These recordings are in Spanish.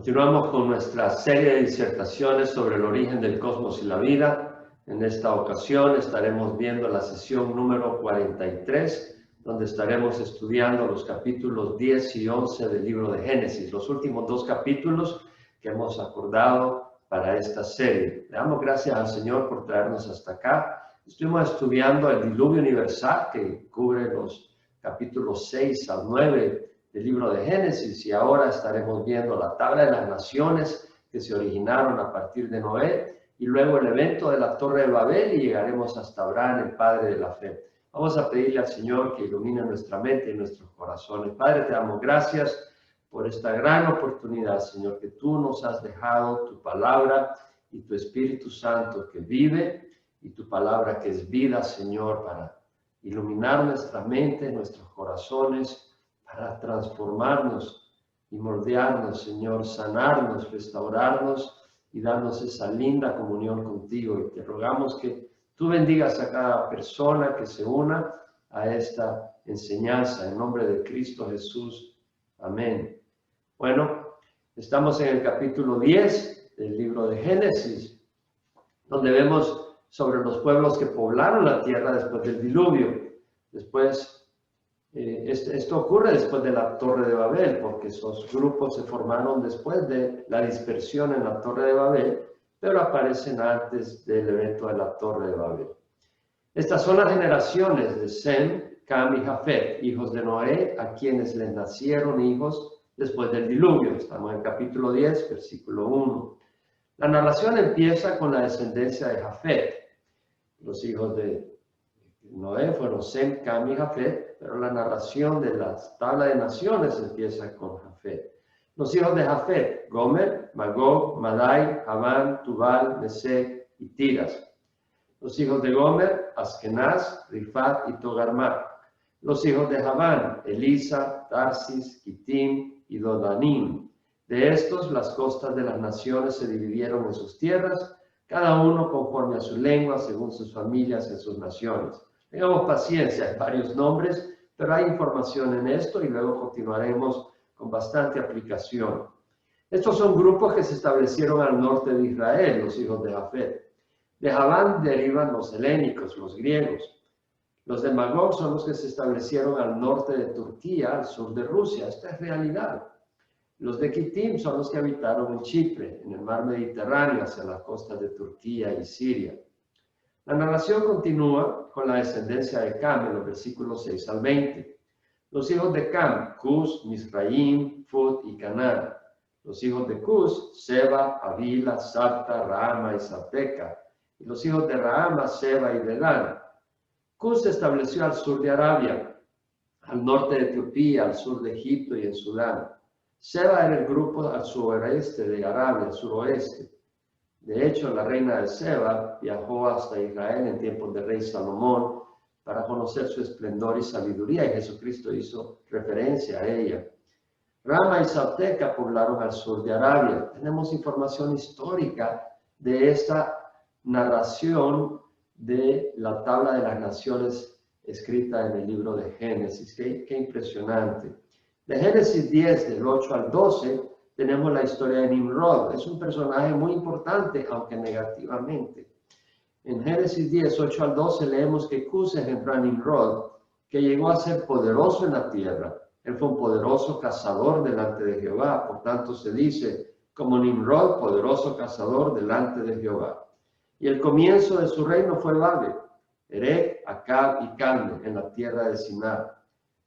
Continuamos con nuestra serie de disertaciones sobre el origen del cosmos y la vida. En esta ocasión estaremos viendo la sesión número 43, donde estaremos estudiando los capítulos 10 y 11 del libro de Génesis, los últimos dos capítulos que hemos acordado para esta serie. Le damos gracias al Señor por traernos hasta acá. Estuvimos estudiando el diluvio universal que cubre los capítulos 6 al 9 del libro de Génesis, y ahora estaremos viendo la tabla de las naciones que se originaron a partir de Noé, y luego el evento de la Torre de Babel, y llegaremos hasta Abraham, el padre de la fe. Vamos a pedirle al Señor que ilumine nuestra mente y nuestros corazones. Padre, te damos gracias por esta gran oportunidad, Señor, que tú nos has dejado tu palabra y tu Espíritu Santo que vive, y tu palabra que es vida, Señor, para iluminar nuestra mente, nuestros corazones, para transformarnos y moldearnos, Señor, sanarnos, restaurarnos y darnos esa linda comunión contigo. Y te rogamos que tú bendigas a cada persona que se una a esta enseñanza, en nombre de Cristo Jesús. Amén. Bueno, estamos en el capítulo 10 del libro de Génesis, donde vemos sobre los pueblos que poblaron la tierra después del diluvio. Esto ocurre después de la Torre de Babel, porque esos grupos se formaron después de la dispersión en la Torre de Babel, pero aparecen antes del evento de la Torre de Babel. Estas son las generaciones de Sem, Cam y Jafet, hijos de Noé, a quienes les nacieron hijos después del diluvio. Estamos en el capítulo 10, versículo 1. La narración empieza con la descendencia de Jafet. Los hijos de Noé fueron Sem, Cam y Jafet, pero la narración de la tabla de naciones empieza con Jafet. Los hijos de Jafet: Gomer, Magog, Madai, Javán, Tubal, Mesec y Tiras. Los hijos de Gomer: Askenaz, Rifat y Togarmah. Los hijos de Javán: Elisa, Tarsis, Kitim y Dodanim. De estos, las costas de las naciones se dividieron en sus tierras, cada uno conforme a su lengua, según sus familias en sus naciones. Tengamos paciencia, hay varios nombres, pero hay información en esto y luego continuaremos con bastante aplicación. Estos son grupos que se establecieron al norte de Israel, los hijos de Jafet. De Javán derivan los helénicos, los griegos. Los de Magog son los que se establecieron al norte de Turquía, al sur de Rusia. Esta es realidad. Los de Kitim son los que habitaron en Chipre, en el mar Mediterráneo, hacia las costas de Turquía y Siria. La narración continúa con la descendencia de Cam en los versículos 6 al 20. Los hijos de Cam: Cus, Misraim, Fut y Canaán. Los hijos de Cus: Seba, Avila, Sapta, Rahama y Sabteca. Y los hijos de Rahama: Seba y Dedán. Cus se estableció al sur de Arabia, al norte de Etiopía, al sur de Egipto y en Sudán. Seba era el grupo al suroeste de Arabia, al suroeste. De hecho, la reina de Seba viajó hasta Israel en tiempos del rey Salomón para conocer su esplendor y sabiduría, y Jesucristo hizo referencia a ella. Rama y Sabteca poblaron al sur de Arabia. Tenemos información histórica de esta narración de la tabla de las naciones escrita en el libro de Génesis. Qué impresionante. De Génesis 10, del 8 al 12, tenemos la historia de Nimrod. Es un personaje muy importante, aunque negativamente. En Génesis 10, 8 al 12, leemos que Cus engendró a Nimrod, que llegó a ser poderoso en la tierra. Él fue un poderoso cazador delante de Jehová. Por tanto, se dice, como Nimrod, poderoso cazador delante de Jehová. Y el comienzo de su reino fue Babel, Erech, Acab y Calne, en la tierra de Sinar.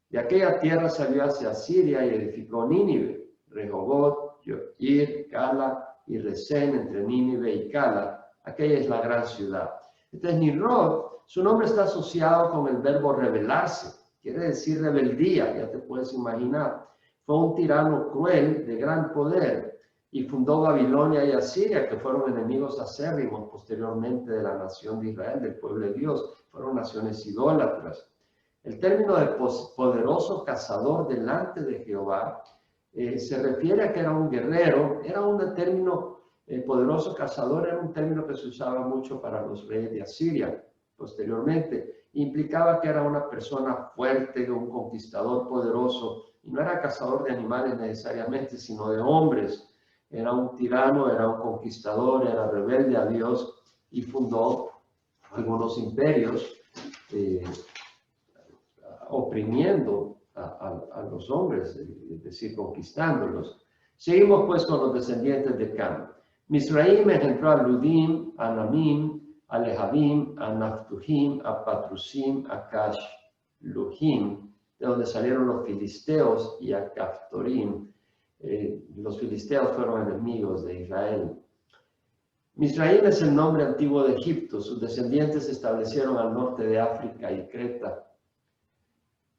De aquella tierra salió hacia Siria y edificó Nínive, Rehobot, Yoir, Cala y Resén, entre Nínive y Cala. Aquella es la gran ciudad. Entonces, Nimrod, su nombre está asociado con el verbo rebelarse. Quiere decir rebeldía, ya te puedes imaginar. Fue un tirano cruel de gran poder y fundó Babilonia y Asiria, que fueron enemigos acérrimos posteriormente de la nación de Israel, del pueblo de Dios. Fueron naciones idólatras. El término de poderoso cazador delante de Jehová se refiere a que era un guerrero. Era un término, poderoso cazador era un término que se usaba mucho para los reyes de Asiria posteriormente. Implicaba que era una persona fuerte, un conquistador poderoso, y no era cazador de animales necesariamente, sino de hombres. Era un tirano, era un conquistador, era rebelde a Dios y fundó algunos imperios oprimiendo a los hombres, es decir, conquistándolos. Seguimos pues con los descendientes de Cam. Misraim engendró a Ludim, a Namim, a Lehabim, a Naftujim, a Patrusim, a Cashluhim, de donde salieron los filisteos, y a Caftorim. Los filisteos fueron enemigos de Israel. Misraim es el nombre antiguo de Egipto. Sus descendientes se establecieron al norte de África y Creta.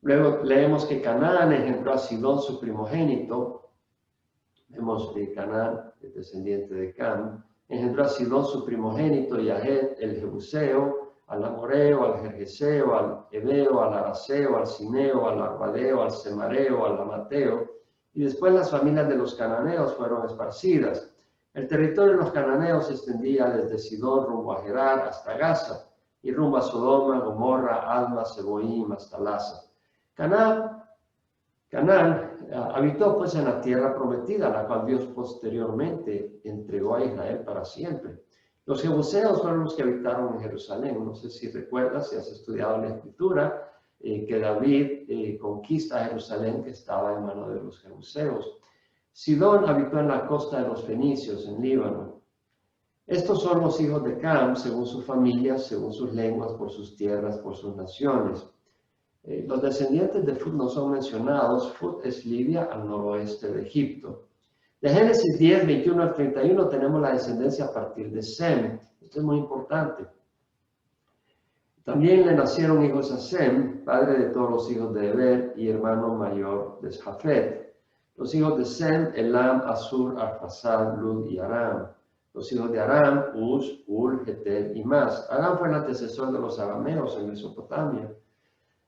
Luego leemos que Canaán engendró a Sidón, su primogénito. Vemos que Canaán, el descendiente de Cam, engendró a Sidón, su primogénito, y a Het, el Jebuseo, al Amoreo, al Gergeseo, al Ebeo, al Araseo, al Sineo, al Arvadeo, al Semareo, al Amateo, y después las familias de los cananeos fueron esparcidas. El territorio de los cananeos se extendía desde Sidón rumbo a Gerar hasta Gaza, y rumbo a Sodoma, Gomorra, Adma, Seboim, hasta Laza. Canaán habitó pues en la tierra prometida, la cual Dios posteriormente entregó a Israel para siempre. Los jebuseos fueron los que habitaron en Jerusalén. No sé si recuerdas, si has estudiado la Escritura, que David conquista a Jerusalén, que estaba en manos de los jebuseos. Sidón habitó en la costa de los fenicios, en Líbano. Estos son los hijos de Cam, según sus familias, según sus lenguas, por sus tierras, por sus naciones. Los descendientes de Fut no son mencionados. Fut es Libia, al noroeste de Egipto. De Génesis 10, 21 al 31 tenemos la descendencia a partir de Sem. Esto es muy importante. También le nacieron hijos a Sem, padre de todos los hijos de Eber y hermano mayor de Jafet. Los hijos de Sem, Elam, Asur, Arphaxad, Lud y Aram. Los hijos de Aram, Uz, Ul, Geter y Mas. Aram fue el antecesor de los arameos en Mesopotamia.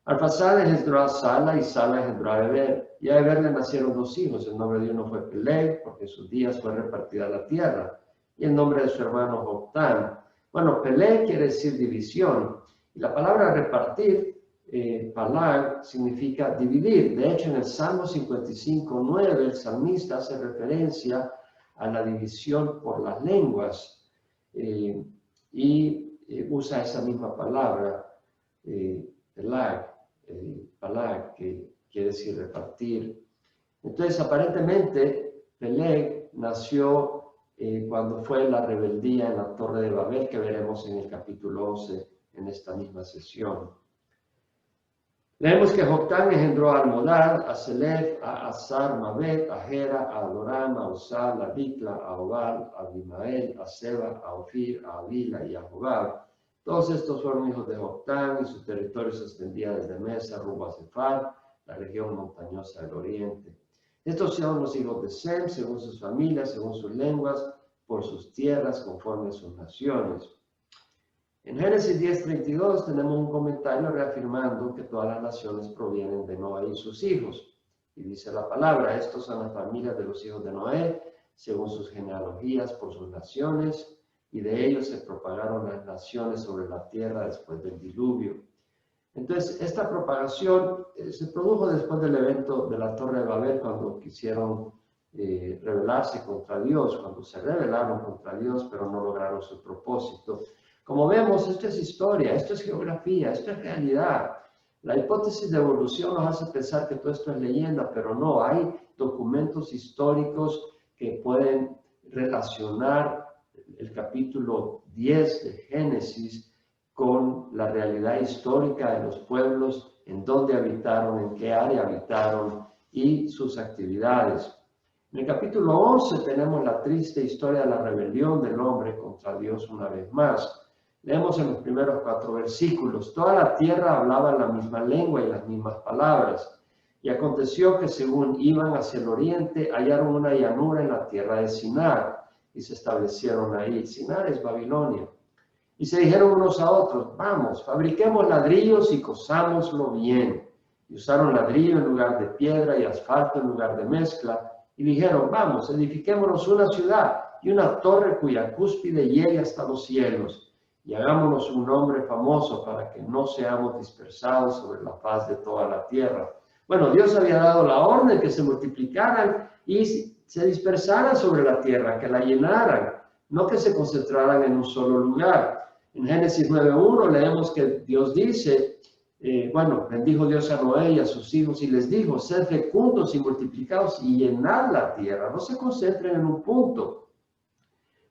Arphaxad engendró a Sala y Sala engendró a Eber. Y a Eber le nacieron dos hijos. El nombre de uno fue Peleg, porque en sus días fue repartida la tierra. Y el nombre de su hermano Joctán. Bueno, Peleg quiere decir división. Y la palabra repartir, palag, significa dividir. De hecho, en el Salmo 55:9, el salmista hace referencia a la división por las lenguas. Y usa esa misma palabra, palag, que quiere decir repartir. Entonces, aparentemente, Peleg nació cuando fue la rebeldía en la Torre de Babel, que veremos en el capítulo 11 en esta misma sesión. Leemos que Joctán engendró a Almodad, a Selef, a Azar, Mabet, a Gera, a Adoram, a Uzal, a Dicla, a Obal, a Abimael, a Seba, a Ofir, a Avila y a Jobab. Todos estos fueron hijos de Joctán, y su territorio se extendía desde Mesa rumbo a Sefar, la región montañosa del oriente. Estos son los hijos de Sem, según sus familias, según sus lenguas, por sus tierras, conforme a sus naciones. En Génesis 10:32 tenemos un comentario reafirmando que todas las naciones provienen de Noé y sus hijos. Y dice la palabra: estos son las familias de los hijos de Noé, según sus genealogías, por sus naciones, y de ellos se propagaron las naciones sobre la tierra después del diluvio. Entonces, esta propagación se produjo después del evento de la Torre de Babel, cuando quisieron rebelarse contra Dios, cuando se rebelaron contra Dios, pero no lograron su propósito. Como vemos, esto es historia, esto es geografía, esto es realidad. La hipótesis de evolución nos hace pensar que todo esto es leyenda, pero no, hay documentos históricos que pueden relacionar el capítulo 10 de Génesis con la realidad histórica de los pueblos, en dónde habitaron, en qué área habitaron y sus actividades. En el capítulo 11 tenemos la triste historia de la rebelión del hombre contra Dios una vez más. Leemos en los primeros 4 versículos: toda la tierra hablaba la misma lengua y las mismas palabras. Y aconteció que según iban hacia el oriente, hallaron una llanura en la tierra de Sinar, y se establecieron ahí. Sinar es Babilonia. Y se dijeron unos a otros: vamos, fabriquemos ladrillos y cosámoslo bien. Y usaron ladrillo en lugar de piedra y asfalto en lugar de mezcla. Y dijeron: vamos, edifiquémonos una ciudad y una torre cuya cúspide llegue hasta los cielos. Y hagámonos un nombre famoso para que no seamos dispersados sobre la faz de toda la tierra. Bueno, Dios había dado la orden que se multiplicaran y se dispersaran sobre la tierra, que la llenaran, no que se concentraran en un solo lugar. En Génesis 9:1 leemos que Dios dice, bueno, bendijo Dios a Noé y a sus hijos y les dijo, sed fecundos y multiplicados y llenad la tierra, no se concentren en un punto.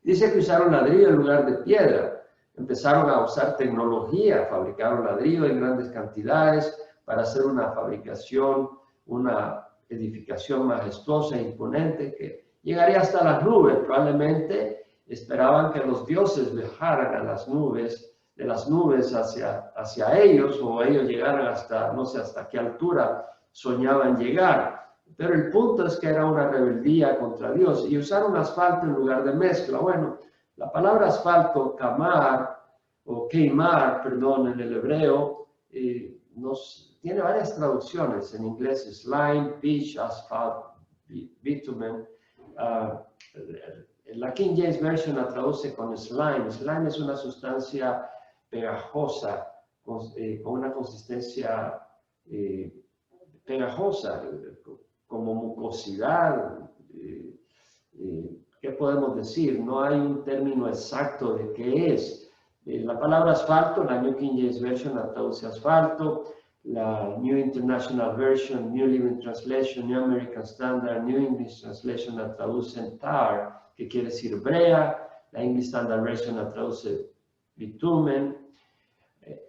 Dice que usaron ladrillo en lugar de piedra, empezaron a usar tecnología, fabricaron ladrillo en grandes cantidades para hacer una fabricación, una edificación majestuosa e imponente que llegaría hasta las nubes. Probablemente esperaban que los dioses viajaran a las nubes, de las nubes hacia ellos, o ellos llegaran hasta, no sé hasta qué altura soñaban llegar. Pero el punto es que era una rebeldía contra Dios y usaron asfalto en lugar de mezcla. Bueno, la palabra asfalto, queimar, perdón, en el hebreo, tiene varias traducciones. En inglés, slime, pitch, asphalt, bitumen. La King James Version la traduce con slime. Slime es una sustancia pegajosa, con una consistencia pegajosa, como mucosidad. ¿Qué podemos decir? No hay un término exacto de qué es. La palabra asfalto, la New King James Version la traduce asfalto, la New International Version, New Living Translation, New American Standard, New English Translation la traduce tar, que quiere decir brea, la English Standard Version la traduce bitumen.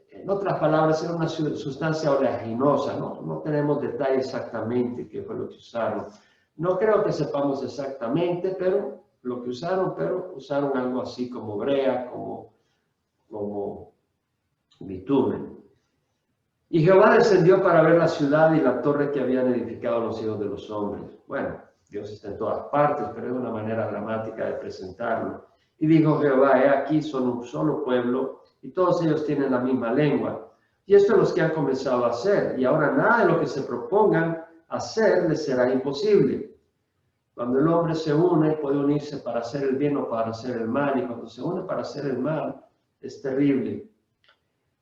En otras palabras, era una sustancia oleaginosa, no tenemos detalle exactamente qué fue lo que usaron. No creo que sepamos exactamente, pero lo que usaron, pero usaron algo así como brea, como bitumen. Y Jehová descendió para ver la ciudad y la torre que habían edificado los hijos de los hombres. Bueno, Dios está en todas partes, pero es una manera dramática de presentarlo. Y dijo Jehová, he aquí son un solo pueblo, y todos ellos tienen la misma lengua. Y esto es lo que han comenzado a hacer, y ahora nada de lo que se propongan hacer les será imposible. Cuando el hombre se une, puede unirse para hacer el bien o para hacer el mal, y cuando se une para hacer el mal, es terrible.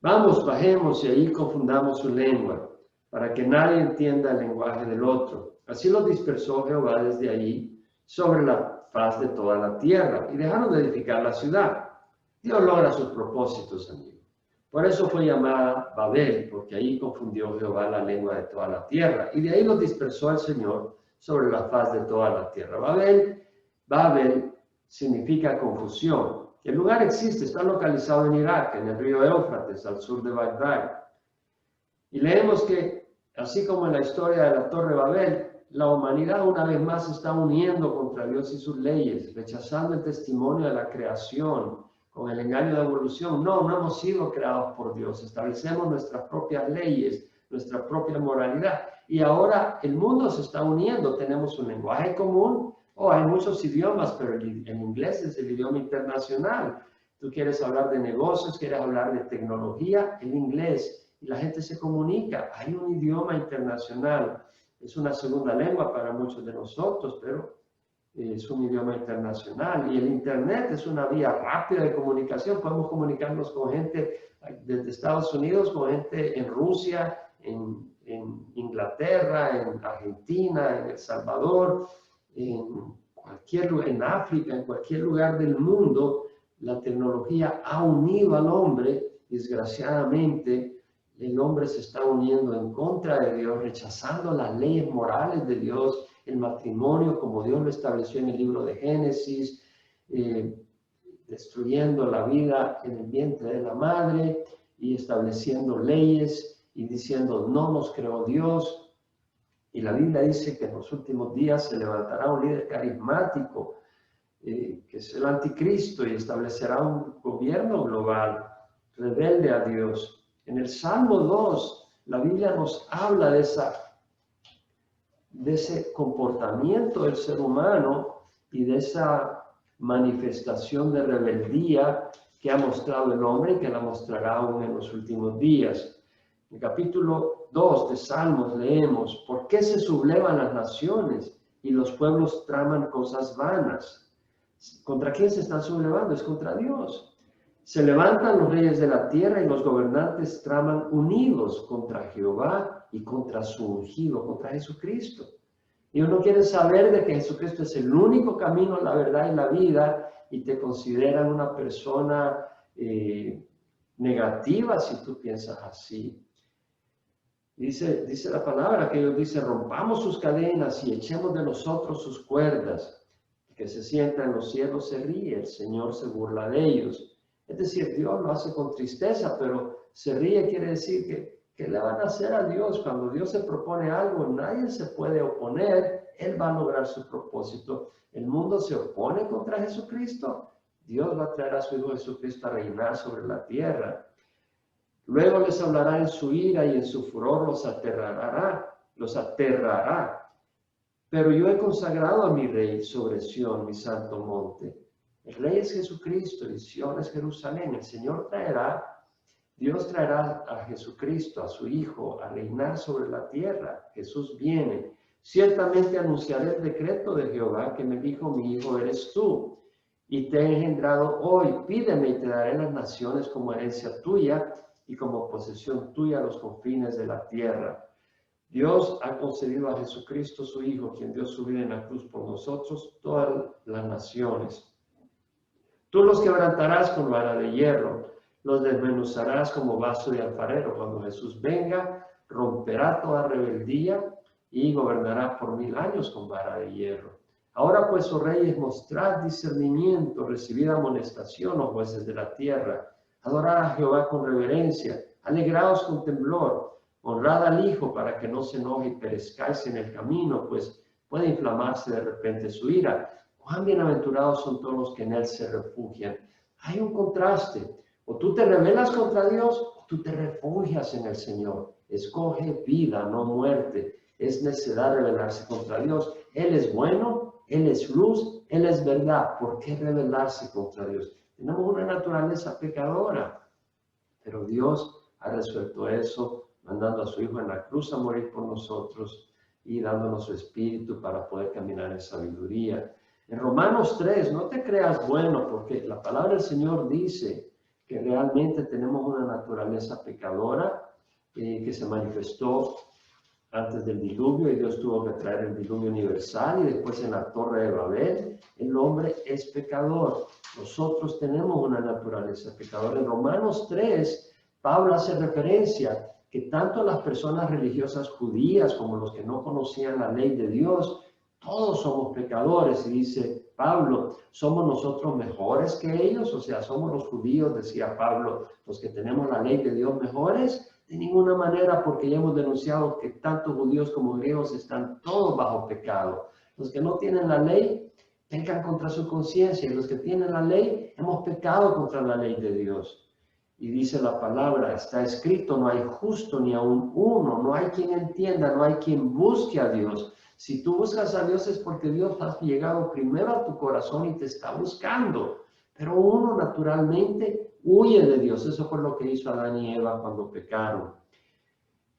Vamos, bajemos y ahí confundamos su lengua, para que nadie entienda el lenguaje del otro. Así los dispersó Jehová desde allí sobre la faz de toda la tierra, y dejaron de edificar la ciudad. Dios logra sus propósitos, amigos. Por eso fue llamada Babel, porque ahí confundió Jehová la lengua de toda la tierra, y de ahí los dispersó el Señor sobre la faz de toda la tierra. Babel significa confusión. El lugar existe, está localizado en Irak, en el río Éufrates, al sur de Bagdad. Y leemos que, así como en la historia de la Torre de Babel, la humanidad una vez más se está uniendo contra Dios y sus leyes, rechazando el testimonio de la creación, con el engaño de evolución. No hemos sido creados por Dios, establecemos nuestras propias leyes, nuestra propia moralidad. Y ahora el mundo se está uniendo, tenemos un lenguaje común. Hay muchos idiomas, pero el inglés es el idioma internacional. Tú quieres hablar de negocios, quieres hablar de tecnología, el inglés. Y la gente se comunica. Hay un idioma internacional. Es una segunda lengua para muchos de nosotros, pero es un idioma internacional. Y el Internet es una vía rápida de comunicación. Podemos comunicarnos con gente desde Estados Unidos, con gente en Rusia, en Inglaterra, en Argentina, en El Salvador, en cualquier lugar, en África, en cualquier lugar del mundo. La tecnología ha unido al hombre. Desgraciadamente, el hombre se está uniendo en contra de Dios, rechazando las leyes morales de Dios, el matrimonio como Dios lo estableció en el libro de Génesis, destruyendo la vida en el vientre de la madre y estableciendo leyes y diciendo no nos creó Dios. Y la Biblia dice que en los últimos días se levantará un líder carismático, que es el anticristo, y establecerá un gobierno global rebelde a Dios. En el Salmo 2, la Biblia nos habla de ese comportamiento del ser humano y de esa manifestación de rebeldía que ha mostrado el hombre y que la mostrará aún en los últimos días. En el capítulo 2 de Salmos leemos, ¿por qué se sublevan las naciones y los pueblos traman cosas vanas? ¿Contra quién se están sublevando? Es contra Dios. Se levantan los reyes de la tierra y los gobernantes traman unidos contra Jehová y contra su ungido, contra Jesucristo. Y uno quiere saber de que Jesucristo es el único camino, la verdad y la vida, y te consideran una persona negativa si tú piensas así. Dice la palabra que Dios dice, rompamos sus cadenas y echemos de nosotros sus cuerdas. El que se sienta en los cielos se ríe, el Señor se burla de ellos. Es decir, Dios lo hace con tristeza, pero se ríe quiere decir que ¿qué le van a hacer a Dios? Cuando Dios se propone algo, nadie se puede oponer, Él va a lograr su propósito. El mundo se opone contra Jesucristo, Dios va a traer a su Hijo Jesucristo a reinar sobre la tierra. Luego les hablará en su ira y en su furor los aterrará. Pero yo he consagrado a mi Rey sobre Sión, mi santo monte. El Rey es Jesucristo y Sión es Jerusalén. El Señor Dios traerá a Jesucristo, a su Hijo, a reinar sobre la tierra. Jesús viene. Ciertamente anunciaré el decreto de Jehová que me dijo, mi Hijo eres tú, y te he engendrado hoy. Pídeme y te daré las naciones como herencia tuya y como posesión tuya a los confines de la tierra. Dios ha concedido a Jesucristo, su Hijo, quien dio su vida en la cruz por nosotros, todas las naciones. Tú los quebrantarás con vara de hierro, los desmenuzarás como vaso de alfarero. Cuando Jesús venga, romperá toda rebeldía y gobernará por 1000 años con vara de hierro. Ahora pues, oh reyes, mostrad discernimiento, recibid amonestación, oh jueces de la tierra. Adorad a Jehová con reverencia, alegraos con temblor, honrad al Hijo para que no se enoje y perezcáis en el camino, pues puede inflamarse de repente su ira. Cuán bienaventurados son todos los que en Él se refugian. Hay un contraste. O tú te rebelas contra Dios, o tú te refugias en el Señor. Escoge vida, no muerte. Es necedad rebelarse contra Dios. Él es bueno, Él es luz, Él es verdad. ¿Por qué rebelarse contra Dios? Tenemos una naturaleza pecadora, pero Dios ha resuelto eso, mandando a su Hijo en la cruz a morir por nosotros y dándonos su Espíritu para poder caminar en sabiduría. En Romanos 3, no te creas bueno, porque la palabra del Señor dice que realmente tenemos una naturaleza pecadora que se manifestó antes del diluvio, y Dios tuvo que traer el diluvio universal, y después en la Torre de Babel. El hombre es pecador. Nosotros tenemos una naturaleza pecadora. En Romanos 3, Pablo hace referencia que tanto las personas religiosas judías como los que no conocían la ley de Dios, todos somos pecadores. Y dice Pablo, ¿somos nosotros mejores que ellos? O sea, ¿somos los judíos, decía Pablo, los que tenemos la ley de Dios mejores? De ninguna manera, porque ya hemos denunciado que tanto judíos como griegos están todos bajo pecado. Los que no tienen la ley pecan contra su conciencia, y los que tienen la ley hemos pecado contra la ley de Dios. Y dice la palabra, está escrito, no hay justo ni aun uno, no hay quien entienda, no hay quien busque a Dios. Si tú buscas a Dios es porque Dios ha llegado primero a tu corazón y te está buscando. Pero uno naturalmente huye de Dios. Eso fue lo que hizo Adán y Eva cuando pecaron.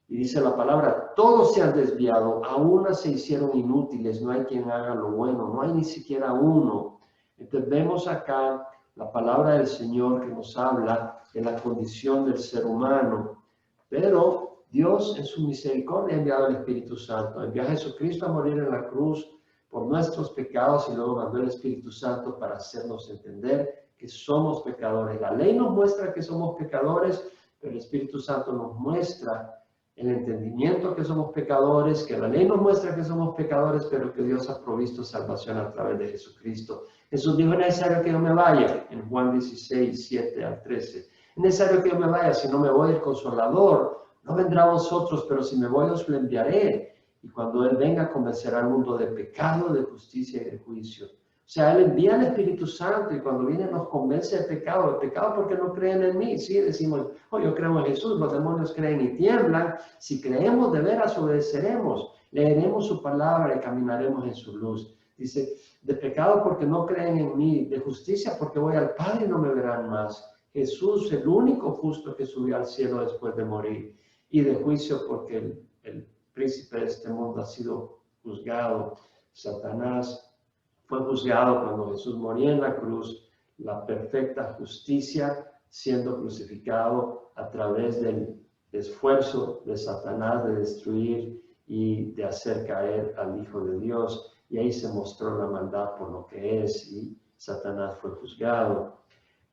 Y dice la palabra, todos se han desviado, a una se hicieron inútiles, no hay quien haga lo bueno, no hay ni siquiera uno. Entonces vemos acá la palabra del Señor que nos habla de la condición del ser humano. Pero Dios en su misericordia ha enviado al Espíritu Santo, envió a Jesucristo a morir en la cruz por nuestros pecados, y luego mandó el Espíritu Santo para hacernos entender que somos pecadores. La ley nos muestra que somos pecadores, pero el Espíritu Santo nos muestra el entendimiento que somos pecadores, que la ley nos muestra que somos pecadores, pero que Dios ha provisto salvación a través de Jesucristo. Jesús dijo, es necesario que yo me vaya, en Juan 16, 7 al 13. Es necesario que yo me vaya, si no me voy, el Consolador no vendrá a vosotros, pero si me voy os lo enviaré. Y cuando Él venga, convencerá al mundo de pecado, de justicia y de juicio. O sea, Él envía al Espíritu Santo, y cuando viene nos convence de pecado porque no creen en mí. Sí, decimos, oh, yo creo en Jesús, los demonios creen y tiemblan. Si creemos, de veras obedeceremos, leeremos su palabra y caminaremos en su luz. Dice, de pecado porque no creen en mí, de justicia porque voy al Padre y no me verán más. Jesús, el único justo que subió al cielo después de morir. Y de juicio porque el príncipe de este mundo ha sido juzgado. Satanás fue juzgado cuando Jesús moría en la cruz, la perfecta justicia siendo crucificado a través del esfuerzo de Satanás de destruir y de hacer caer al Hijo de Dios. Y ahí se mostró la maldad por lo que es y Satanás fue juzgado.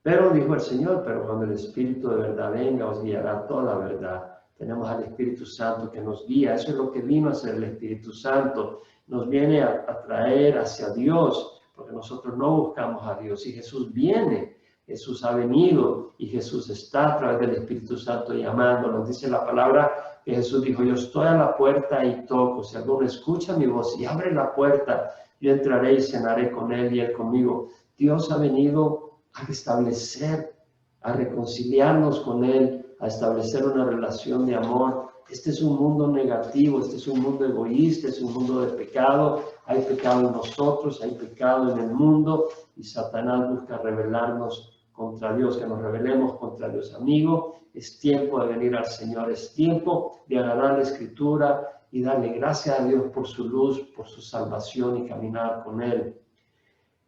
Pero dijo el Señor, pero cuando el Espíritu de verdad venga, os guiará toda la verdad. Tenemos al Espíritu Santo que nos guía. Eso es lo que vino a hacer el Espíritu Santo. Nos viene a traer hacia Dios, porque nosotros no buscamos a Dios. Y Jesús viene, Jesús ha venido y Jesús está a través del Espíritu Santo llamándonos. Dice la palabra que Jesús dijo, yo estoy a la puerta y toco. Si alguno escucha mi voz y abre la puerta, yo entraré y cenaré con él y él conmigo. Dios ha venido a restablecer, a reconciliarnos con él, a establecer una relación de amor. Este es un mundo negativo, este es un mundo egoísta, es un mundo de pecado. Hay pecado en nosotros, hay pecado en el mundo y Satanás busca rebelarnos contra Dios, que nos rebelemos contra Dios. Amigo, es tiempo de venir al Señor, es tiempo de agarrar la Escritura y darle gracias a Dios por su luz, por su salvación y caminar con Él.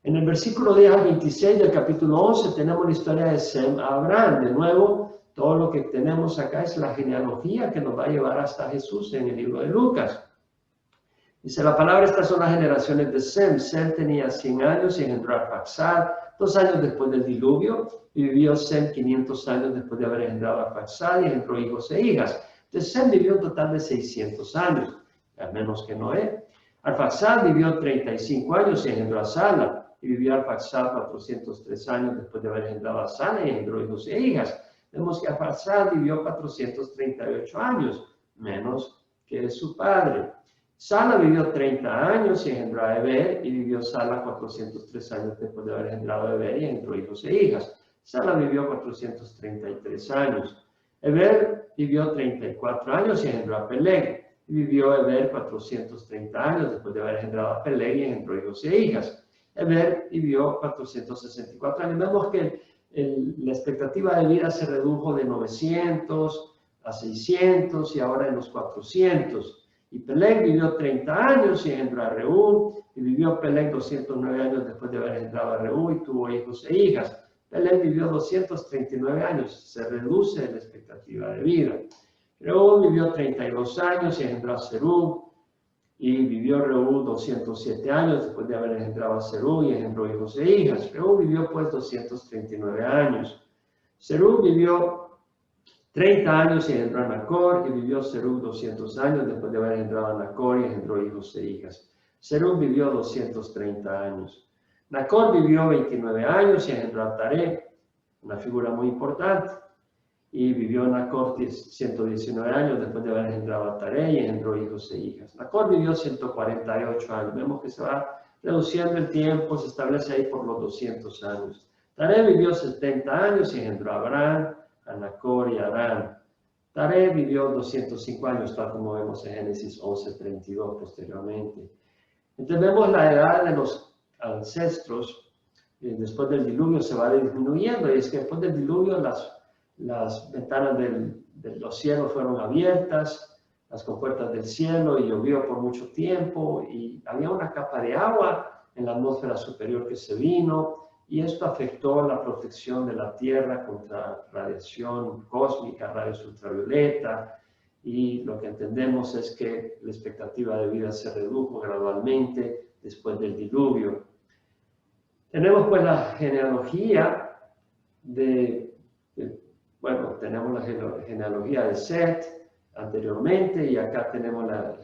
En el versículo 10 al 26 del capítulo 11 tenemos la historia de Sem a Abraham. De nuevo, todo lo que tenemos acá es la genealogía que nos va a llevar hasta Jesús en el libro de Lucas. Dice la palabra, estas son las generaciones de Sem. Sem tenía 100 años y engendró a Arfaxad 2 años después del diluvio. Y vivió Sem 500 años después de haber engendrado a Arfaxad y engendró hijos e hijas. Entonces Sem vivió un total de 600 años, al menos que Noé. Arfaxad vivió 35 años y engendró a Sala. Y vivió Arfaxad 403 años después de haber engendrado a Sala y engendró hijos e hijas. Vemos que Arfaxad vivió 438 años, menos que su padre. Sala vivió 30 años y engendró a Eber, y vivió Sala 403 años después de haber engendrado a Eber y engendró hijos e hijas. Sala vivió 433 años. Eber vivió 34 años y engendró a Peleg. Y vivió Eber 430 años después de haber engendrado a Peleg y engendró hijos e hijas. Eber vivió 464 años. Vemos que la expectativa de vida se redujo de 900 a 600 y ahora en los 400. Y Peleg vivió 30 años y engendró a Reú, y vivió Peleg 209 años después de haber engendrado a Reú y tuvo hijos e hijas. Peleg vivió 239 años, se reduce la expectativa de vida. Reú vivió 32 años y engendró a Serug. Y vivió Reú 207 años después de haber engendrado a Serug y engendró hijos e hijas. Reú vivió pues 239 años. Serug vivió 30 años y engendró a Nacor, y vivió Serug 200 años después de haber engendrado a Nacor y engendró hijos e hijas. Serug vivió 230 años. Nacor vivió 29 años y engendró a Taré, una figura muy importante. Y vivió Nacor 119 años después de haber engendrado a Taré y engendró hijos e hijas. Nacor vivió 148 años. Vemos que se va reduciendo el tiempo, se establece ahí por los 200 años. Taré vivió 70 años y engendró a Abraham, a Nacor y a Harán. Taré vivió 205 años, tal como vemos en Génesis 11:32 posteriormente. Entonces vemos la edad de los ancestros. Después del diluvio se va disminuyendo, y es que después del diluvio las ventanas de los cielos fueron abiertas, las compuertas del cielo, y llovió por mucho tiempo, y había una capa de agua en la atmósfera superior que se vino, y esto afectó la protección de la Tierra contra radiación cósmica, rayos ultravioleta, y lo que entendemos es que la expectativa de vida se redujo gradualmente después del diluvio. Tenemos pues la genealogía bueno, tenemos la genealogía de Set anteriormente, y acá tenemos la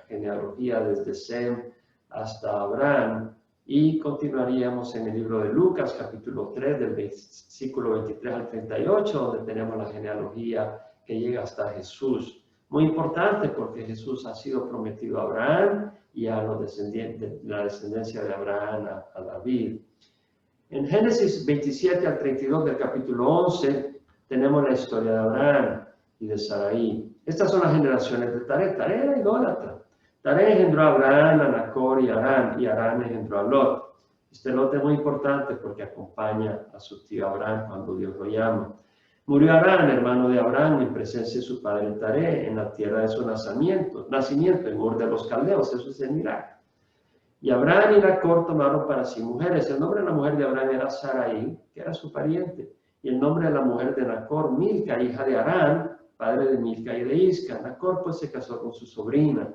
genealogía desde Sem hasta Abraham, y continuaríamos en el libro de Lucas, capítulo 3, del versículo 23 al 38, donde tenemos la genealogía que llega hasta Jesús. Muy importante, porque Jesús ha sido prometido a Abraham y a los descendientes, la descendencia de Abraham a David. En Génesis 27 al 32 del capítulo 11, tenemos la historia de Abraham y de Sarai. Estas son las generaciones de Taré. Taré era idólatra. Taré engendró a Abraham, a Nacor y a Harán, y Harán engendró a Lot. Este Lot es muy importante porque acompaña a su tío Abraham cuando Dios lo llama. Murió Harán, hermano de Abraham, en presencia de su padre Taré, en la tierra de su nacimiento, en Ur de los Caldeos. Eso es en Irak. Y Abraham y Nacor tomaron para sí mujeres. El nombre de la mujer de Abraham era Sarai, que era su pariente. Y el nombre de la mujer de Nacor, Milca, hija de Harán, padre de Milca y de Isca. Nacor pues se casó con su sobrina.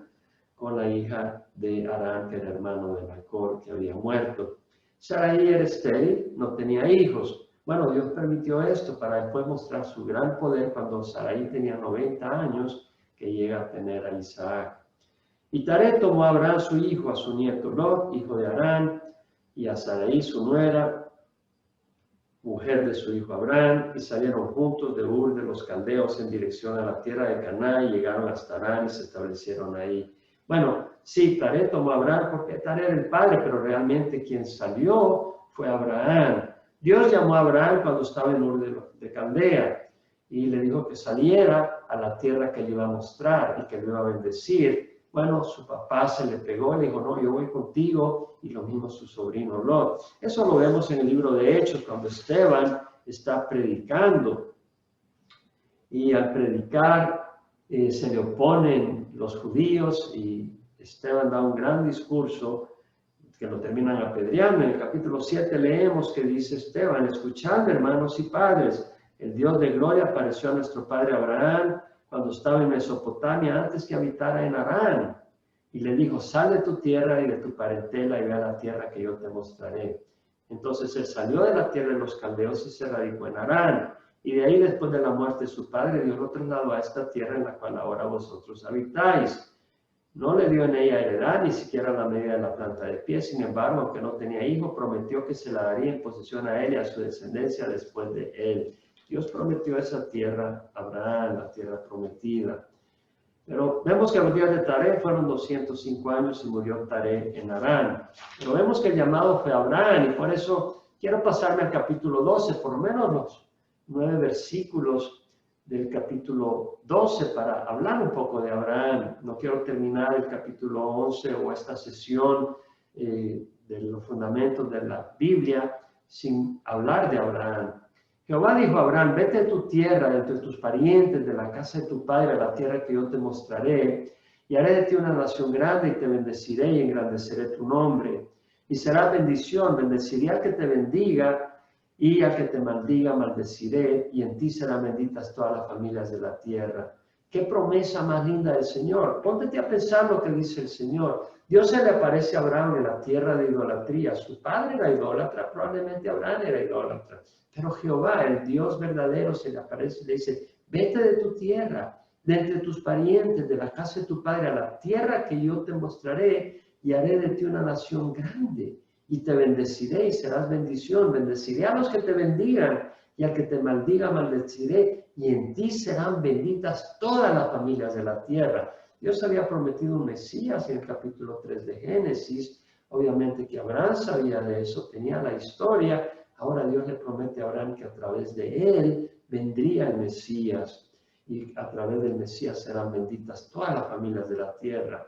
con la hija de Harán, que era hermano de Nacor, que había muerto. Sarai era estéril, no tenía hijos. Bueno, Dios permitió esto para después mostrar su gran poder cuando Sarai tenía 90 años, que llega a tener a Isaac. Y Taré tomó a Abraham su hijo, a su nieto Lot, hijo de Harán, y a Sarai su nuera, mujer de su hijo Abraham, y salieron juntos de Ur de los Caldeos en dirección a la tierra de Canaán, y llegaron hasta Harán y se establecieron ahí. Bueno, sí, Taré tomó a Abraham porque Taré era el padre, pero realmente quien salió fue Abraham. Dios llamó a Abraham cuando estaba en Ur de Caldea y le dijo que saliera a la tierra que le iba a mostrar y que le iba a bendecir. Bueno, su papá se le pegó y le dijo, no, yo voy contigo, y lo mismo su sobrino Lot. Eso lo vemos en el libro de Hechos, cuando Esteban está predicando. Y al predicar se le oponen los judíos y Esteban da un gran discurso que lo terminan apedreando. En el capítulo 7 leemos que dice Esteban, escuchadme, hermanos y padres, el Dios de gloria apareció a nuestro padre Abraham cuando estaba en Mesopotamia antes que habitara en Harán. Y le dijo, sal de tu tierra y de tu parentela y ve a la tierra que yo te mostraré. Entonces él salió de la tierra de los caldeos y se radicó en Harán. Y de ahí, después de la muerte de su padre, Dios lo trasladó a esta tierra en la cual ahora vosotros habitáis. No le dio en ella heredad, ni siquiera la medida de la planta de pie. Sin embargo, aunque no tenía hijo, prometió que se la daría en posesión a él y a su descendencia después de él. Dios prometió esa tierra a Abraham, la tierra prometida. Pero vemos que los días de Taré fueron 205 años y murió Taré en Harán. Pero vemos que el llamado fue a Abraham y por eso quiero pasarme al capítulo 12, por lo menos los 9 versículos del capítulo 12 para hablar un poco de Abraham. No quiero terminar el capítulo 11 o esta sesión de los fundamentos de la Biblia sin hablar de Abraham. Jehová dijo a Abraham, vete de tu tierra, de entre tus parientes, de la casa de tu padre, a la tierra que yo te mostraré, y haré de ti una nación grande, y te bendeciré y engrandeceré tu nombre. Y será bendición, bendeciré al que te bendiga, y al que te maldiga, maldeciré, y en ti serán benditas todas las familias de la tierra. ¡Qué promesa más linda del Señor! Póntete a pensar lo que dice el Señor. Dios se le aparece a Abraham en la tierra de idolatría. Su padre era idólatra, probablemente Abraham era idólatra. Pero Jehová, el Dios verdadero, se le aparece y le dice, vete de tu tierra, de entre tus parientes, de la casa de tu padre, a la tierra que yo te mostraré, y haré de ti una nación grande, y te bendeciré y serás bendición. Bendeciré a los que te bendigan, y al que te maldiga, maldeciré, y en ti serán benditas todas las familias de la tierra. Dios había prometido un Mesías en el capítulo 3 de Génesis. Obviamente que Abraham sabía de eso, tenía la historia. Ahora Dios le promete a Abraham que a través de él vendría el Mesías. Y a través del Mesías serán benditas todas las familias de la tierra.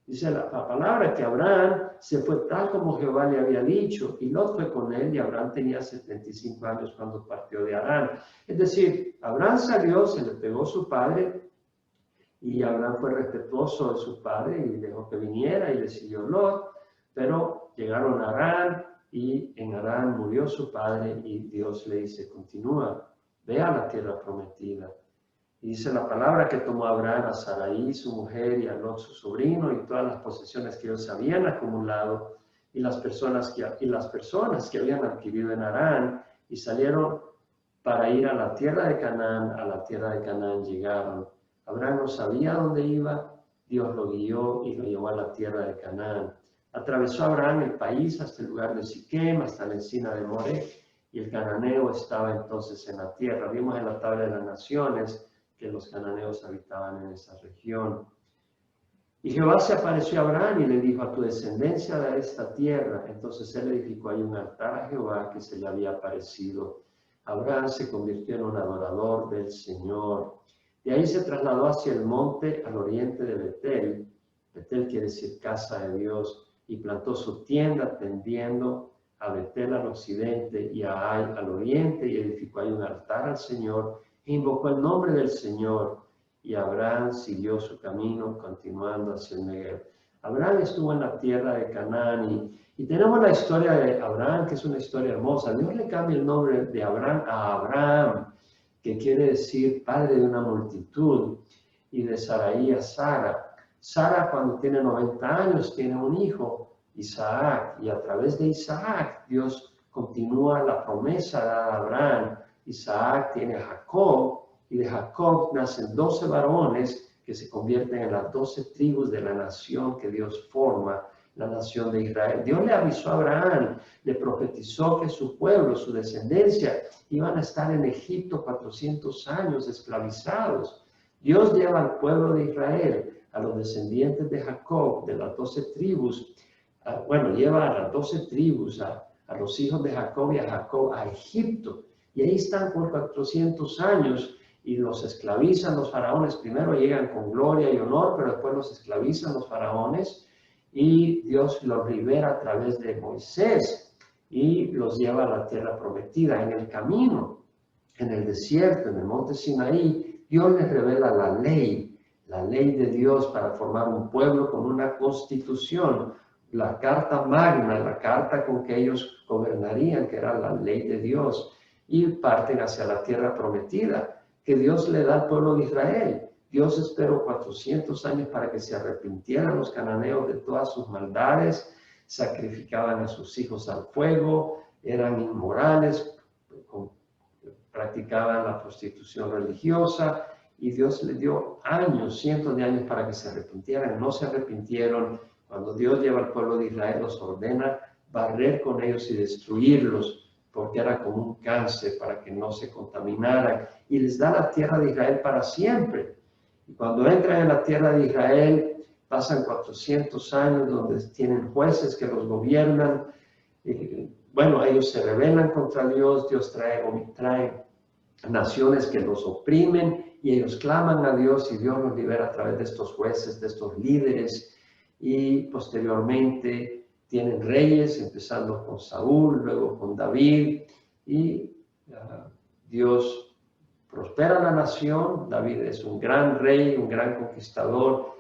Dice la palabra que Abraham se fue tal como Jehová le había dicho, y Lot fue con él, y Abraham tenía 75 años cuando partió de Harán. Es decir, Abraham salió, se le pegó su padre, y Abraham fue respetuoso de su padre y dejó que viniera y le siguió Lot, pero llegaron a Harán, y en Harán murió su padre, y Dios le dice, continúa, ve a la tierra prometida. Y dice la palabra que tomó Abraham a Sarai, su mujer, y a Lot, su sobrino, y todas las posesiones que ellos habían acumulado, y las personas que habían adquirido en Harán, y salieron para ir a la tierra de Canaán. A la tierra de Canaán llegaron. Abraham no sabía dónde iba, Dios lo guió y lo llevó a la tierra de Canaán. Atravesó Abraham el país hasta el lugar de Siquem, hasta la encina de Moré, y el cananeo estaba entonces en la tierra. Vimos en la tabla de las naciones que los cananeos habitaban en esa región. Y Jehová se apareció a Abraham y le dijo, a tu descendencia de esta tierra. Entonces él edificó ahí un altar a Jehová que se le había aparecido. Abraham se convirtió en un adorador del Señor. De ahí se trasladó hacia el monte al oriente de Betel. Betel quiere decir casa de Dios. Y plantó su tienda tendiendo a Betel al occidente y a Ai al oriente, y edificó ahí un altar al Señor e invocó el nombre del Señor. Y Abraham siguió su camino continuando hacia el Negev. Abraham estuvo en la tierra de Canaán y tenemos la historia de Abraham, que es una historia hermosa. Dios le cambia el nombre de Abraham a Abraham, que quiere decir padre de una multitud, y de Sarai a Sara. Sara, cuando tiene 90 años, tiene un hijo, Isaac, y a través de Isaac Dios continúa la promesa dada a Abraham. Isaac tiene a Jacob, y de Jacob nacen 12 varones que se convierten en las 12 tribus de la nación que Dios forma, la nación de Israel. Dios le avisó a Abraham, le profetizó que su pueblo, su descendencia, iban a estar en Egipto 400 años esclavizados. Dios lleva al pueblo de Israel, a los descendientes de Jacob, de las 12 tribus, lleva a las 12 tribus, a los hijos de Jacob y a Jacob a Egipto. Y ahí están por 400 años y los esclavizan los faraones. Primero llegan con gloria y honor, pero después los esclavizan los faraones y Dios los libera a través de Moisés y los lleva a la tierra prometida. En el camino, en el desierto, en el monte Sinaí, Dios les revela la ley de Dios para formar un pueblo con una constitución, la carta magna, la carta con que ellos gobernarían, que era la ley de Dios, y parten hacia la tierra prometida que Dios le da al pueblo de Israel. Dios esperó 400 años para que se arrepintieran los cananeos de todas sus maldades, sacrificaban a sus hijos al fuego, eran inmorales, practicaban la prostitución religiosa, y Dios les dio años, cientos de años para que se arrepintieran. No se arrepintieron. Cuando Dios lleva al pueblo de Israel, los ordena barrer con ellos y destruirlos, porque era como un cáncer para que no se contaminaran. Y les da la tierra de Israel para siempre. Y cuando entran en la tierra de Israel, pasan 400 años donde tienen jueces que los gobiernan. Ellos se rebelan contra Dios. Dios trae naciones que los oprimen y ellos claman a Dios y Dios los libera a través de estos jueces, de estos líderes. Y posteriormente tienen reyes, empezando con Saúl, luego con David, y Dios prospera la nación. David es un gran rey, un gran conquistador,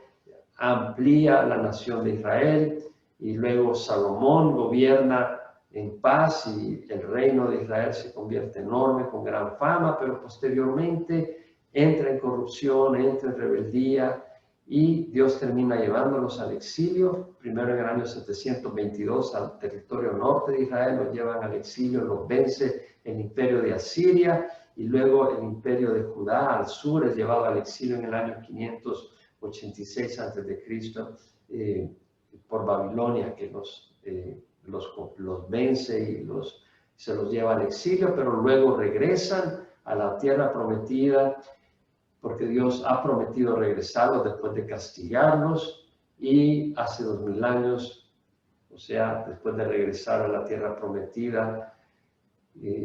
amplía la nación de Israel, y luego Salomón gobierna en paz y el reino de Israel se convierte enorme, con gran fama, pero posteriormente entra en corrupción, entra en rebeldía, y Dios termina llevándolos al exilio. Primero en el año 722 al territorio norte de Israel, los llevan al exilio, los vence el imperio de Asiria, y luego el imperio de Judá al sur es llevado al exilio en el año 586 a.C. Por Babilonia, que los vence y se los lleva al exilio, pero luego regresan a la tierra prometida, porque Dios ha prometido regresarlos después de castigarlos, y hace 2000 años, o sea, después de regresar a la tierra prometida,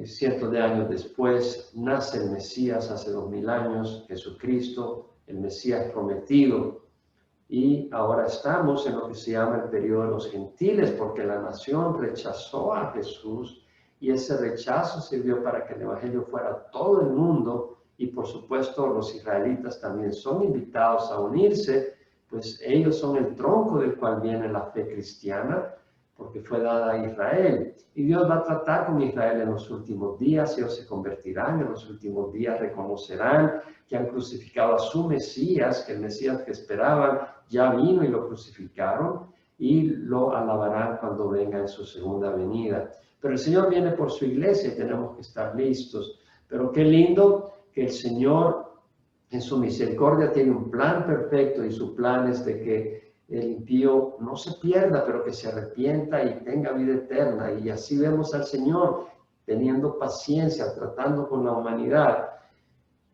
cientos de años después, nace el Mesías. Hace 2000 años, Jesucristo, el Mesías prometido, y ahora estamos en lo que se llama el periodo de los gentiles, porque la nación rechazó a Jesús, y ese rechazo sirvió para que el evangelio fuera a todo el mundo. Y por supuesto los israelitas también son invitados a unirse, pues ellos son el tronco del cual viene la fe cristiana, porque fue dada a Israel. Y Dios va a tratar con Israel en los últimos días. Ellos se convertirán en los últimos días, reconocerán que han crucificado a su Mesías, que el Mesías que esperaban ya vino y lo crucificaron, y lo alabarán cuando venga en su segunda venida. Pero el Señor viene por su iglesia y tenemos que estar listos. Pero qué lindo que el Señor en su misericordia tiene un plan perfecto, y su plan es de que el impío no se pierda, pero que se arrepienta y tenga vida eterna. Y así vemos al Señor teniendo paciencia, tratando con la humanidad.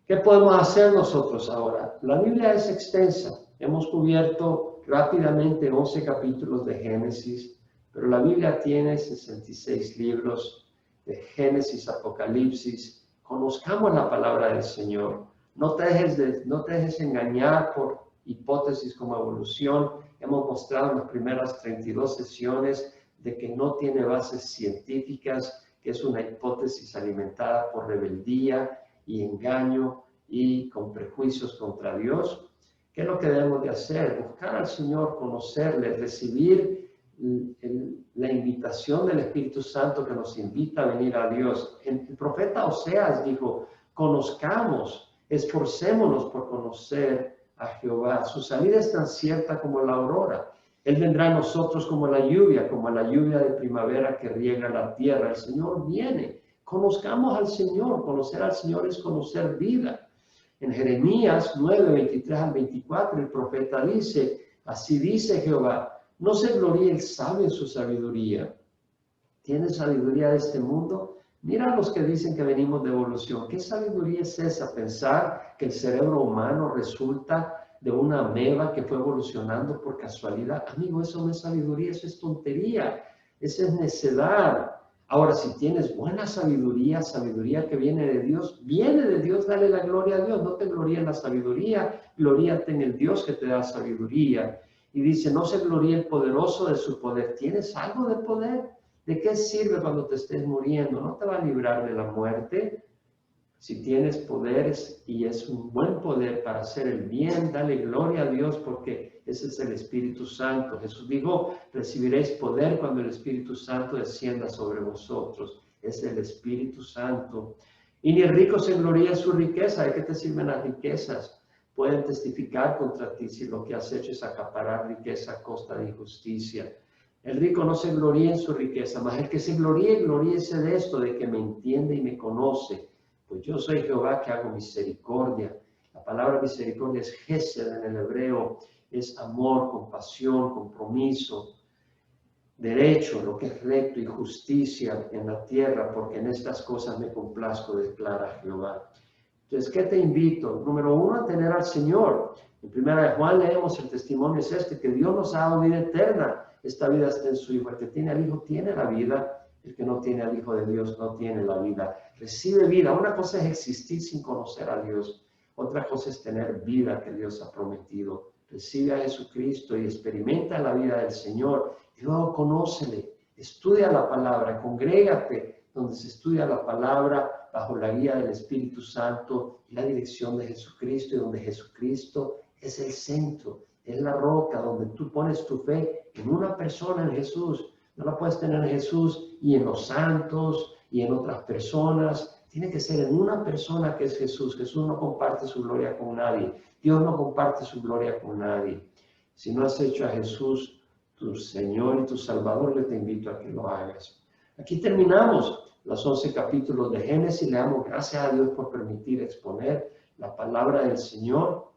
¿Qué podemos hacer nosotros ahora? La Biblia es extensa. Hemos cubierto rápidamente 11 capítulos de Génesis, pero la Biblia tiene 66 libros, de Génesis, Apocalipsis. Conozcamos la palabra del Señor. No te dejes engañar por hipótesis como evolución. Hemos mostrado en las primeras 32 sesiones de que no tiene bases científicas, que es una hipótesis alimentada por rebeldía y engaño y con prejuicios contra Dios. ¿Qué es lo que debemos de hacer? Buscar al Señor, conocerle, recibir la invitación del Espíritu Santo que nos invita a venir a Dios. El profeta Oseas dijo: conozcamos, esforcémonos por conocer a Jehová. Su salida es tan cierta como la aurora. Él vendrá a nosotros como la lluvia de primavera que riega la tierra. El Señor viene. Conozcamos al Señor. Conocer al Señor es conocer vida. En Jeremías 9, 23 al 24, el profeta dice, así dice Jehová, no se gloríe el sabio en su sabiduría. ¿Tiene sabiduría de este mundo? Mira a los que dicen que venimos de evolución. ¿Qué sabiduría es esa? Pensar que el cerebro humano resulta de una ameba que fue evolucionando por casualidad. Amigo, eso no es sabiduría, eso es tontería. Eso es necedad. Ahora, si tienes buena sabiduría, sabiduría que viene de Dios, dale la gloria a Dios. No te gloríes en la sabiduría, gloríate en el Dios que te da sabiduría. Y dice, no se gloríe el poderoso de su poder. ¿Tienes algo de poder? ¿De qué sirve cuando te estés muriendo? No te va a librar de la muerte. Si tienes poderes y es un buen poder para hacer el bien, dale gloria a Dios porque ese es el Espíritu Santo. Jesús dijo, recibiréis poder cuando el Espíritu Santo descienda sobre vosotros. Es el Espíritu Santo. Y ni el rico se gloría en su riqueza. ¿De qué te sirven las riquezas? Pueden testificar contra ti si lo que has hecho es acaparar riqueza a costa de injusticia. El rico no se gloría en su riqueza, mas el que se gloríe, gloríese de esto, de que me entiende y me conoce. Pues yo soy Jehová que hago misericordia. La palabra misericordia es gesed en el hebreo, es amor, compasión, compromiso, derecho, lo que es recto y justicia en la tierra, porque en estas cosas me complazco, declara Jehová. Entonces, ¿qué te invito? Número uno, a tener al Señor. En 1 Juan leemos, el testimonio es este, que Dios nos ha dado vida eterna. Esta vida está en su Hijo. El que tiene al Hijo tiene la vida. El que no tiene al Hijo de Dios no tiene la vida. Recibe vida. Una cosa es existir sin conocer a Dios. Otra cosa es tener vida que Dios ha prometido. Recibe a Jesucristo y experimenta la vida del Señor. Y luego conócele. Estudia la palabra. Congrégate donde se estudia la palabra bajo la guía del Espíritu Santo y la dirección de Jesucristo, y donde Jesucristo es el centro, es la roca donde tú pones tu fe en una persona, en Jesús. No la puedes tener en Jesús y en los santos y en otras personas. Tiene que ser en una persona que es Jesús. Jesús no comparte su gloria con nadie. Dios no comparte su gloria con nadie. Si no has hecho a Jesús tu Señor y tu Salvador, le te invito a que lo hagas. Aquí terminamos los 11 capítulos de Génesis. Le damos gracias a Dios por permitir exponer la palabra del Señor.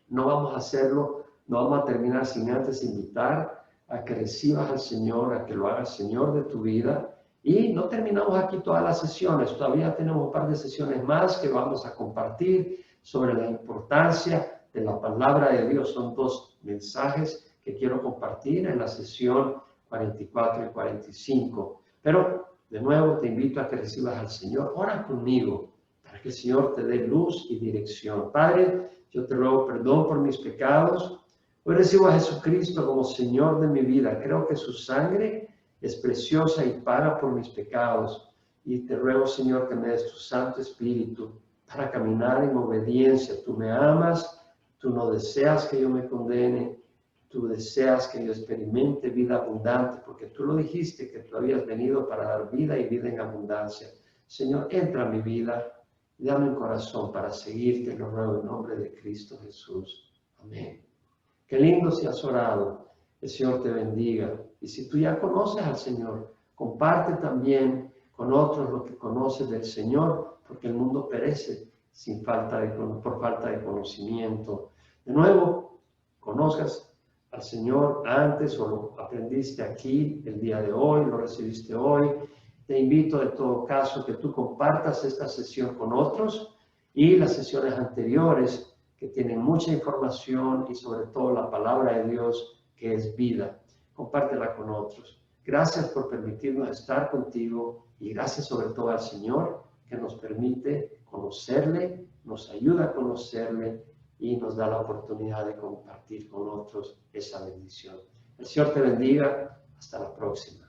No vamos a hacerlo, no vamos a terminar sin antes invitar a que recibas al Señor, a que lo hagas Señor de tu vida. Y no terminamos aquí todas las sesiones, todavía tenemos un par de sesiones más que vamos a compartir sobre la importancia de la palabra de Dios. Son 2 mensajes que quiero compartir en la sesión 44 y 45. Pero, de nuevo, te invito a que recibas al Señor. Ora conmigo para que el Señor te dé luz y dirección. Padre, yo te ruego perdón por mis pecados. Hoy recibo a Jesucristo como Señor de mi vida. Creo que su sangre es preciosa y paga por mis pecados. Y te ruego, Señor, que me des tu Santo Espíritu para caminar en obediencia. Tú me amas, tú no deseas que yo me condene. Tú deseas que yo experimente vida abundante, porque tú lo dijiste, que tú habías venido para dar vida y vida en abundancia. Señor, entra a mi vida y dame un corazón para seguirte, lo ruego en nombre de Cristo Jesús. Amén. Qué lindo si has orado. El Señor te bendiga. Y si tú ya conoces al Señor, comparte también con otros lo que conoces del Señor, porque el mundo perece por falta de conocimiento. De nuevo, conozcas al Señor antes o lo aprendiste aquí el día de hoy, lo recibiste hoy. Te invito de todo caso que tú compartas esta sesión con otros y las sesiones anteriores que tienen mucha información y sobre todo la palabra de Dios que es vida. Compártela con otros. Gracias por permitirnos estar contigo y gracias sobre todo al Señor que nos permite conocerle, nos ayuda a conocerle y nos da la oportunidad de compartir con otros esa bendición. El Señor te bendiga. Hasta la próxima.